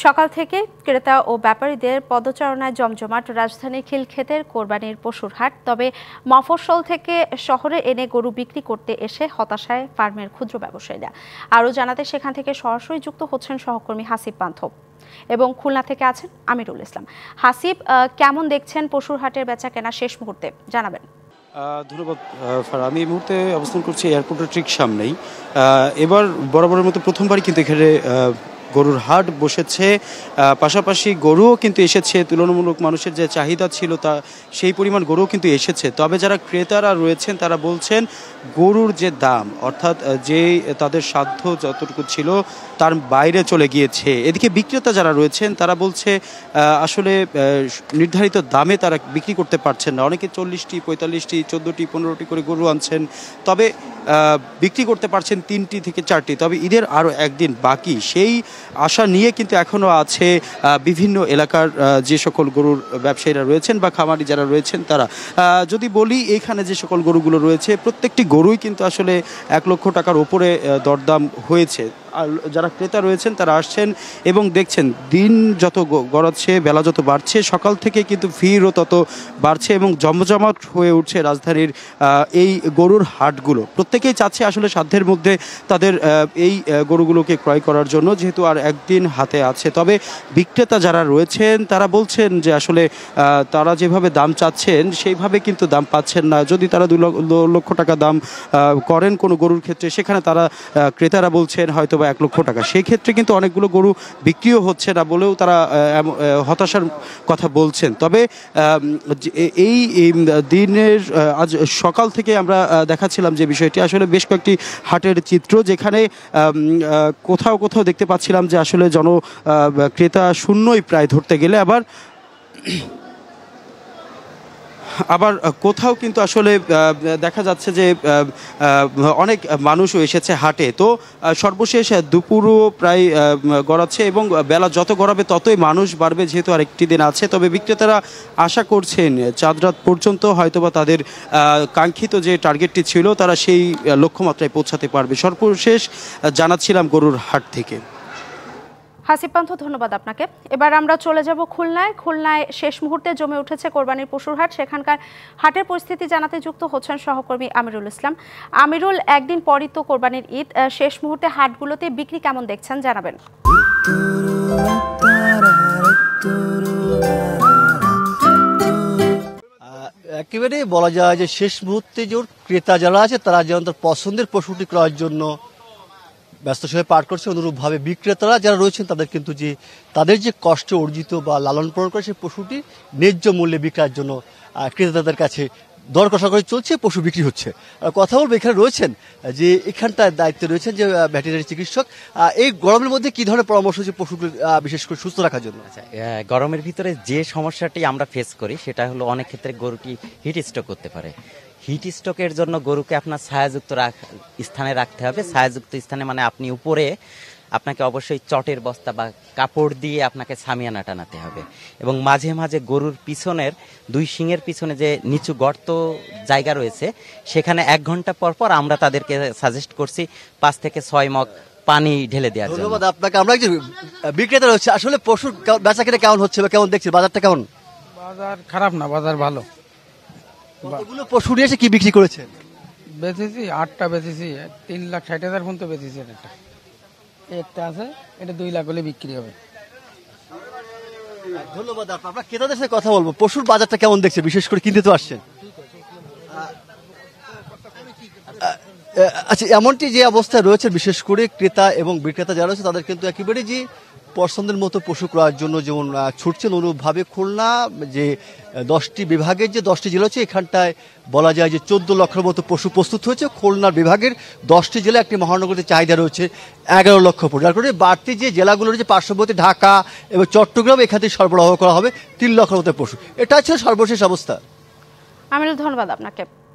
সকাল থেকে ক্রেতা ও ব্যাপারীদের পদচারণায় জমজমাট রাজধানীর খিলক্ষেতের কোরবানির পশুর হাট। তবে মফস্বল থেকে শহরে এনে গরু বিক্রি করতে এসে হতাশায় ফার্মের ক্ষুদ্র ব্যবসায়ীরা। আরও জানাতে সেখান থেকে সরাসরি যুক্ত হচ্ছেন সহকর্মী হাসিব পান্থ এবং খুলনা থেকে আছেন আমিরুল ইসলাম। হাসিব, কেমন দেখছেন পশুর হাটের বেচা কেনা শেষ মুহূর্তে, জানাবেন। ধন্যবাদ ফারা। আমি এই মুহূর্তে অবস্থান করছি এয়ারপোর্টের ঠিক সামনেই। এবার বরাবরের মতো প্রথমবারই কিন্তু এখানে গরুর হাট বসেছে, পাশাপাশি গরুও কিন্তু এসেছে। তুলনামূলক মানুষের যে চাহিদা ছিল তা সেই পরিমাণ গরুও কিন্তু এসেছে। তবে যারা ক্রেতারা রয়েছেন তারা বলছেন গরুর যে দাম, অর্থাৎ যে তাদের সাধ্য যতটুকু ছিল তার বাইরে চলে গিয়েছে। এদিকে বিক্রেতা যারা রয়েছেন তারা বলছে আসলে নির্ধারিত দামে তারা বিক্রি করতে পারছেন না। অনেকে 40টি, 45টি, 14টি, 15টি করে গরু আনছেন, তবে বিক্রি করতে পারছেন 3টি থেকে 4টি। তবে ঈদের আরও একদিন বাকি, সেই আশা নিয়ে কিন্তু এখনও আছে বিভিন্ন এলাকার যে সকল গরুর ব্যবসায়ীরা রয়েছেন বা খামারি যারা রয়েছেন তারা। যদি বলি এইখানে যে সকল গরুগুলো রয়েছে প্রত্যেকটি গরুই কিন্তু আসলে 1 লক্ষ টাকার উপরে দরদাম হয়েছে। আর যারা ক্রেতা রয়েছেন তারা আসছেন এবং দেখছেন দিন যত গড়াচ্ছে, বেলা যত বাড়ছে, সকাল থেকে কিন্তু ভিড়ও তত বাড়ছে এবং জমজমাট হয়ে উঠছে রাজধানীর এই গরুর হাটগুলো। প্রত্যেকেই চাচ্ছে আসলে সাধ্যের মধ্যে তাদের এই গরুগুলোকে ক্রয় করার জন্য, যেহেতু আর একদিন হাতে আছে। তবে বিক্রেতা যারা রয়েছেন তারা বলছেন যে আসলে তারা যেভাবে দাম চাচ্ছেন সেইভাবে কিন্তু দাম পাচ্ছেন না। যদি তারা 2 লক্ষ টাকা দাম করেন কোনো গরুর ক্ষেত্রে, সেখানে তারা ক্রেতারা বলছেন হয়তো 1 লক্ষ টাকা। সেই ক্ষেত্রে কিন্তু অনেকগুলো গরু বিক্রিও হচ্ছে না বলেও তারা হতাশার কথা বলছেন। তবে এই দিনের আজ সকাল থেকে আমরা দেখাচ্ছিলাম যে বিষয়টি আসলে বেশ কয়েকটি হাটের চিত্র, যেখানে কোথাও কোথাও দেখতে পাচ্ছিলাম যে আসলে ক্রেতা শূন্যই প্রায় ধরতে গেলে, আবার কোথাও কিন্তু আসলে দেখা যাচ্ছে যে অনেক মানুষও এসেছে হাটে। তো সর্বশেষ দুপুরও প্রায় গড়াচ্ছে এবং বেলা যত গড়াবে ততই মানুষ বাড়বে, যেহেতু আরেকটি দিন আছে। তবে বিক্রেতারা আশা করছেন চাঁদরাত পর্যন্ত হয়তোবা তাদের কাঙ্ক্ষিত যে টার্গেটটি ছিল তারা সেই লক্ষ্যমাত্রায় পৌঁছাতে পারবে। সর্বশেষ জানাচ্ছিলাম গরুর হাট থেকে। হাসিব পান্থ, ধন্যবাদ আপনাকে। এবার আমরা চলে যাব খুলনায় শেষ মুহূর্তে জমে উঠেছে কোরবানির পশুর হাট। সেখানকার হাটের পরিস্থিতি জানাতে যুক্ত হচ্ছেন সহকর্মী আমিরুল ইসলাম। আমিরুল, একদিন পরই তো কোরবানির ঈদ, শেষ মুহূর্তে হাটগুলোতে বিক্রি কেমন দেখছেন, জানাবেন। একেবারে বলা যায় যে শেষ মুহূর্তে যে ক্রেতা যারা আছে তারা যেমন তার পছন্দের পশুটি ক্রয়ের জন্য ব্যস্ত সময় পার করছে, অনুরূপভাবে বিক্রেতারা যারা রয়েছেন তাদের কিন্তু যে তাদের যে কষ্ট অর্জিত বা লালন পালন করে সেই পশুটি ন্যায্য মূল্যে বিক্রয়ের জন্য ক্রেতাদের কাছে দর কষাকষি চলছে, পশু বিক্রি হচ্ছে। কথা বলবো, এখানে রয়েছেন যে এখানটার দায়িত্বে রয়েছেন যে ভেটেরিনারি চিকিৎসক। এই গরমের মধ্যে কি ধরনের পরামর্শ হচ্ছে পশুকে বিশেষ করে সুস্থ রাখার জন্য? গরমের ভিতরে যে সমস্যাটি আমরা ফেস করি সেটা হলো অনেক ক্ষেত্রে গরুটি হিট স্ট্রোক করতে পারে। হিট স্ট্রোকের জন্য গরুকে আপনার ছায়াযুক্ত স্থানে রাখতে হবে। ছায়াযুক্ত স্থানে মানে আপনি উপরে আপনাকে অবশ্যই চটের বস্তা বা কাপড় দিয়ে আপনাকে সামিয়ানা টানাতে হবে এবং মাঝে মাঝে গরুর পিছনের 2 শিংয়ের পিছনে যে নিচু গর্ত জায়গা রয়েছে সেখানে 1 ঘন্টা পর পর আমরা তাদেরকে সাজেস্ট করছি 5 থেকে 6 মগ পানি ঢেলে দেওয়ার জন্য। ধন্যবাদ আপনাকে। আমরা একজন বিক্রেতা রয়েছে, আসলে পশুর বেচা কেনা কেমন হচ্ছে বা কেমন দেখছি, বাজারটা কেমন? বাজার খারাপ না, বাজার ভালো। কতগুলো পশু নিয়ে এসে কি বিক্রি করেছেন? বেচেছি 8টা বেচেছি, 3,60,000 পর্যন্ত বেচেছি। একটা আছে, এটা 2 লাখ হলে বিক্রি হবে। ধন্যবাদ। আমরা ক্রেতাদের সাথে কথা বলবো, পশুর বাজারটা কেমন দেখছে, বিশেষ করে কিনতে তো আসছেন। আচ্ছা, এমনটি যে অবস্থায় রয়েছে বিশেষ করে ক্রেতা এবং বিক্রেতা যারা রয়েছে তাদের কিন্তু একেবারে যে পছন্দের মতো পশু ক্রয়ের জন্য যেমন ছুটছেন, অনুরূপভাবে খুলনা যে 10টি বিভাগের যে 10টি জেলা হচ্ছে এখানটায় বলা যায় যে 14 লক্ষের মতো পশু প্রস্তুত হয়েছে। খুলনার বিভাগের 10টি জেলা, একটি মহানগরীতে চাহিদা রয়েছে 11 লক্ষ পশু। যার কারণে বাড়তি যে জেলাগুলো রয়েছে পার্শ্ববর্তী ঢাকা এবং চট্টগ্রাম, এখান থেকে সরবরাহ করা হবে 3 লক্ষের মতো পশু। এটা ছিল সর্বশেষ অবস্থা। আমিরুল, ধন্যবাদ আপনাকে।